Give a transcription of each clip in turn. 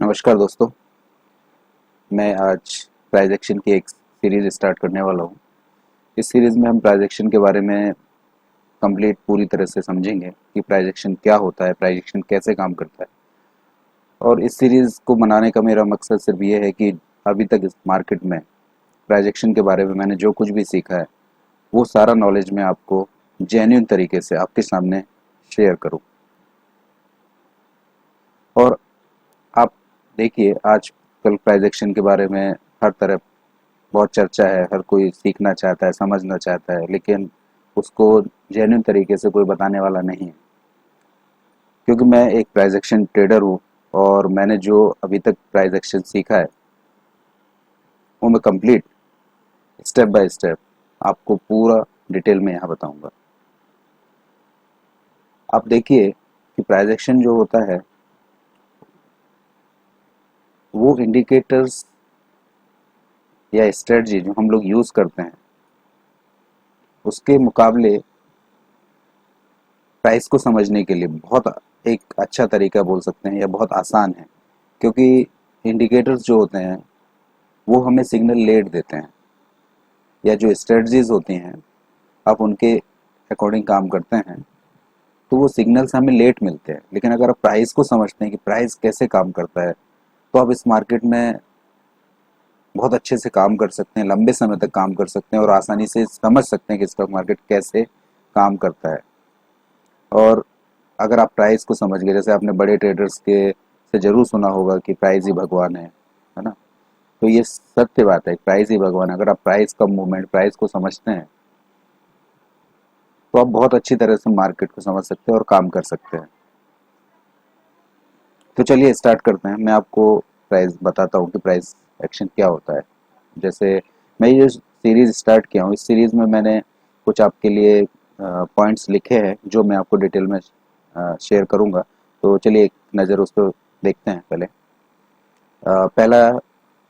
नमस्कार दोस्तों। मैं आज प्राइस एक्शन की एक सीरीज़ स्टार्ट करने वाला हूँ। इस सीरीज़ में हम प्राइस एक्शन के बारे में कंप्लीट पूरी तरह से समझेंगे कि प्राइस एक्शन क्या होता है, प्राइस एक्शन कैसे काम करता है। और इस सीरीज़ को बनाने का मेरा मकसद सिर्फ ये है कि अभी तक इस मार्केट में प्राइस एक्शन के बारे में मैंने जो कुछ भी सीखा है वो सारा नॉलेज मैं आपको जेन्युइन तरीके से आपके सामने शेयर करूँ। और आप देखिए, आज कल प्राइस एक्शन के बारे में हर तरफ बहुत चर्चा है, हर कोई सीखना चाहता है, समझना चाहता है, लेकिन उसको जेन्युइन तरीके से कोई बताने वाला नहीं है। क्योंकि मैं एक प्राइस एक्शन ट्रेडर हूँ और मैंने जो अभी तक प्राइस एक्शन सीखा है वो मैं कंप्लीट स्टेप बाय स्टेप आपको पूरा डिटेल में यहाँ बताऊंगा। आप देखिए कि प्राइस एक्शन जो होता है वो इंडिकेटर्स या स्ट्रेटजी जो हम लोग यूज़ करते हैं उसके मुकाबले प्राइस को समझने के लिए बहुत एक अच्छा तरीका बोल सकते हैं या बहुत आसान है। क्योंकि इंडिकेटर्स जो होते हैं वो हमें सिग्नल लेट देते हैं, या जो स्ट्रेटजीज होती हैं आप उनके अकॉर्डिंग काम करते हैं तो वो सिग्नल्स हमें लेट मिलते हैं। लेकिन अगर आप प्राइस को समझते हैं कि प्राइस कैसे काम करता है तो आप इस मार्केट में बहुत अच्छे से काम कर सकते हैं, लंबे समय तक काम कर सकते हैं और आसानी से समझ सकते हैं कि स्टॉक मार्केट कैसे काम करता है। और अगर आप प्राइस को समझ गए, जैसे आपने बड़े ट्रेडर्स के से जरूर सुना होगा कि प्राइस ही भगवान है ना। तो ये सत्य बात है, प्राइस ही भगवान है। अगर आप प्राइस का मूवमेंट, प्राइस को समझते हैं तो आप बहुत अच्छी तरह से मार्केट को समझ सकते हैं और काम कर सकते हैं। तो चलिए स्टार्ट करते हैं। मैं आपको प्राइस बताता हूँ कि प्राइस एक्शन क्या होता है। जैसे मैं ये सीरीज स्टार्ट किया हूँ, इस सीरीज में मैंने कुछ आपके लिए पॉइंट्स लिखे हैं जो मैं आपको डिटेल में शेयर करूँगा। तो चलिए एक नज़र उस पर देखते हैं। पहले पहला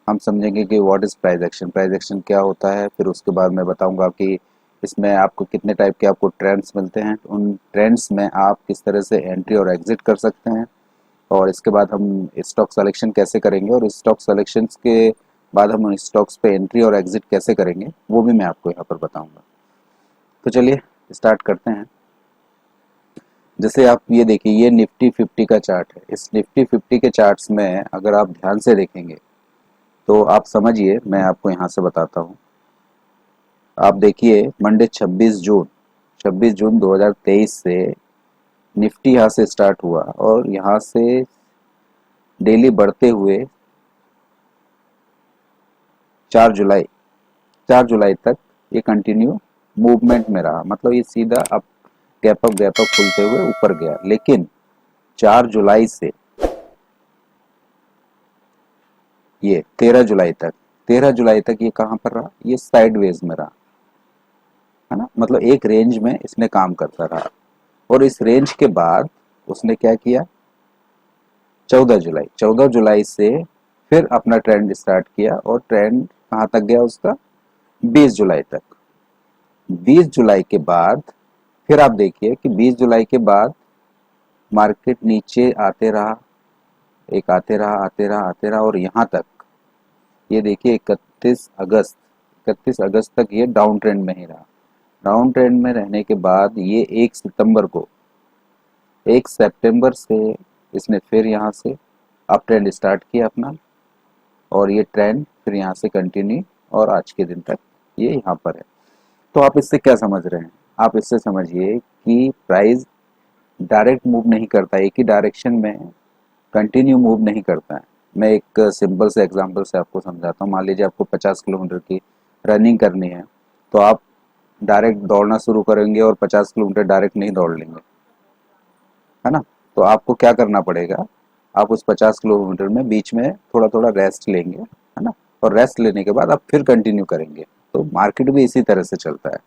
हम समझेंगे कि what is price action, price action क्या होता है। फिर उसके बाद मैं बताऊंगा कि इसमें आपको कितने टाइप के आपको ट्रेंड्स मिलते हैं, उन ट्रेंड्स में आप किस तरह से एंट्री और एग्जिट कर सकते हैं। और इसके बाद हम स्टॉक सिलेक्शन कैसे करेंगे, और स्टॉक सिलेक्शंस के बाद हम स्टॉक्स पे एंट्री और एग्जिट कैसे करेंगे वो भी मैं आपको यहाँ पर बताऊंगा। तो चलिए स्टार्ट करते हैं। जैसे आप ये देखिए, ये निफ्टी 50 का चार्ट है। इस निफ्टी 50 के चार्ट्स में अगर आप ध्यान से देखेंगे तो आप समझिए, मैं आपको यहाँ से बताता हूँ। आप देखिए मंडे 26 जून 2023 से निफ्टी यहाँ से स्टार्ट हुआ और यहाँ से डेली बढ़ते हुए 4 जुलाई 4 जुलाई तक ये कंटिन्यू मूवमेंट में रहा। मतलब ये सीधा अप गैप अप खुलते हुए ऊपर गया। लेकिन 4 जुलाई से ये 13 जुलाई तक ये कहाँ पर रहा, ये साइडवेज में रहा, है ना। मतलब एक रेंज में इसने काम करता रहा। और इस रेंज के बाद उसने क्या किया, 14 जुलाई से फिर अपना ट्रेंड स्टार्ट किया और ट्रेंड कहाँ तक गया उसका, 20 जुलाई तक। 20 जुलाई के बाद फिर आप देखिए कि 20 जुलाई के बाद मार्केट नीचे आते रहा, एक आते रहा और यहाँ तक ये देखिए 31 अगस्त तक ये डाउन ट्रेंड में ही रहा। डाउन ट्रेंड में रहने के बाद ये 1 सितंबर से इसने फिर यहाँ से अप ट्रेंड स्टार्ट किया अपना, और ये ट्रेंड फिर यहाँ से कंटिन्यू और आज के दिन तक ये यहाँ पर है। तो आप इससे क्या समझ रहे हैं, आप इससे समझिए कि प्राइस डायरेक्ट मूव नहीं करता, एक ही डायरेक्शन में कंटिन्यू मूव नहीं करता है। मैं एक सिंपल से एग्जांपल से आपको समझाता हूँ। मान लीजिए आपको 50 किलोमीटर की रनिंग करनी है, तो आप डायरेक्ट दौड़ना शुरू करेंगे और 50 किलोमीटर डायरेक्ट नहीं दौड़ लेंगे, है ना। तो आपको क्या करना पड़ेगा, आप उस 50 किलोमीटर में बीच में थोड़ा थोड़ा रेस्ट लेंगे, है ना। और रेस्ट लेने के बाद आप फिर कंटिन्यू करेंगे। तो मार्केट भी इसी तरह से चलता है।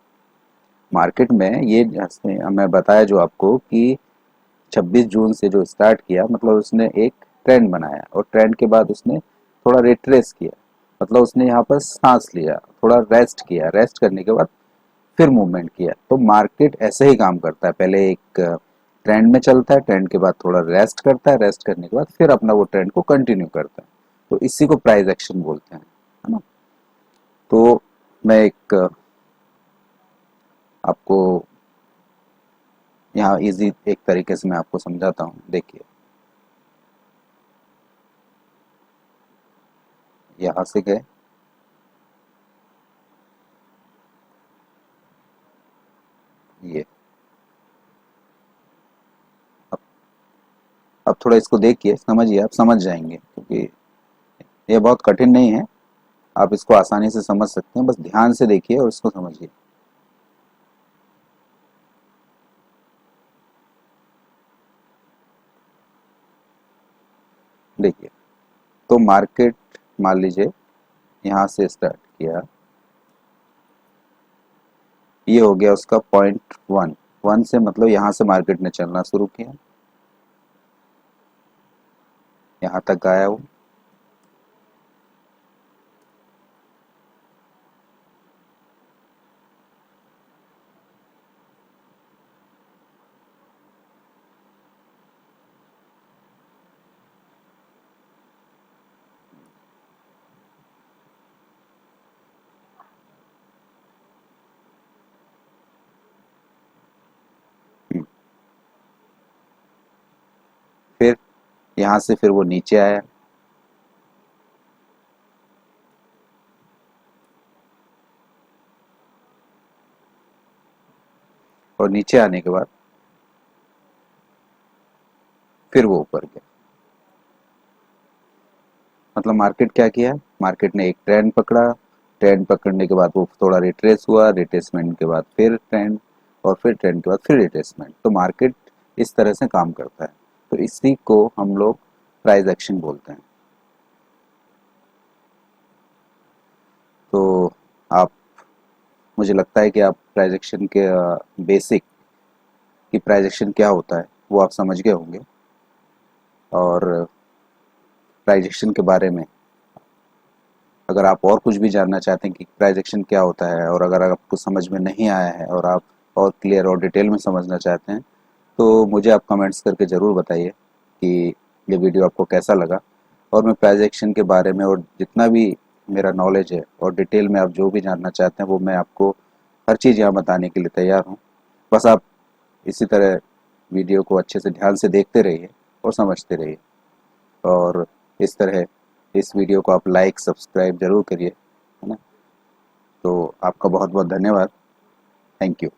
मार्केट में ये जैसे मैं बताया जो आपको कि 26 जून से जो स्टार्ट किया, मतलब उसने एक ट्रेंड बनाया और ट्रेंड के बाद उसने थोड़ा रिट्रेस किया, मतलब उसने यहाँ पर सांस लिया, थोड़ा रेस्ट किया, रेस्ट करने के बाद फिर मूवमेंट किया। तो मार्केट ऐसे ही काम करता है। पहले एक ट्रेंड में चलता है, ट्रेंड के बाद थोड़ा रेस्ट करता है, रेस्ट करने के बाद फिर अपना वो ट्रेंड को कंटिन्यू करता है। तो इसी को प्राइस एक्शन बोलते हैं, है ना। तो मैं एक आपको यहाँ इजी एक तरीके से मैं आपको समझाता हूँ। देखिए, यहाँ से गए, ये अब अब थोड़ा इसको देखिए, समझिए, आप समझ जाएंगे, क्योंकि ये बहुत कठिन नहीं है, आप इसको आसानी से समझ सकते हैं, बस ध्यान से देखिए और इसको समझिए। देखिए, तो मार्केट मान लीजिए यहाँ से स्टार्ट किया, ये हो गया उसका पॉइंट वन, वन से मतलब यहाँ से मार्केट ने चलना शुरू किया, यहाँ तक आया वो, फिर यहाँ से फिर वो नीचे आया, और नीचे आने के बाद फिर वो ऊपर गया। मतलब मार्केट क्या किया, मार्केट ने एक ट्रेंड पकड़ा, ट्रेंड पकड़ने के बाद वो थोड़ा रिट्रेस हुआ, रिट्रेसमेंट के बाद फिर ट्रेंड, और फिर ट्रेंड के बाद फिर रिट्रेसमेंट। तो मार्केट इस तरह से काम करता है। तो इसी को हम लोग प्राइस एक्शन बोलते हैं। तो आप, मुझे लगता है कि आप प्राइस एक्शन के बेसिक कि प्राइस एक्शन क्या होता है वो आप समझ गए होंगे। और प्राइस एक्शन के बारे में अगर आप और कुछ भी जानना चाहते हैं कि प्राइस एक्शन क्या होता है, और अगर आपको समझ में नहीं आया है और आप और क्लियर और डिटेल में समझना चाहते हैं, तो मुझे आप कमेंट्स करके ज़रूर बताइए कि ये वीडियो आपको कैसा लगा। और मैं प्राइस एक्शन के बारे में और जितना भी मेरा नॉलेज है और डिटेल में आप जो भी जानना चाहते हैं वो मैं आपको हर चीज़ यहाँ बताने के लिए तैयार हूँ। बस आप इसी तरह वीडियो को अच्छे से ध्यान से देखते रहिए और समझते रहिए। और इस तरह इस वीडियो को आप लाइक सब्सक्राइब ज़रूर करिए, है ना। तो आपका बहुत बहुत धन्यवाद। Thank you.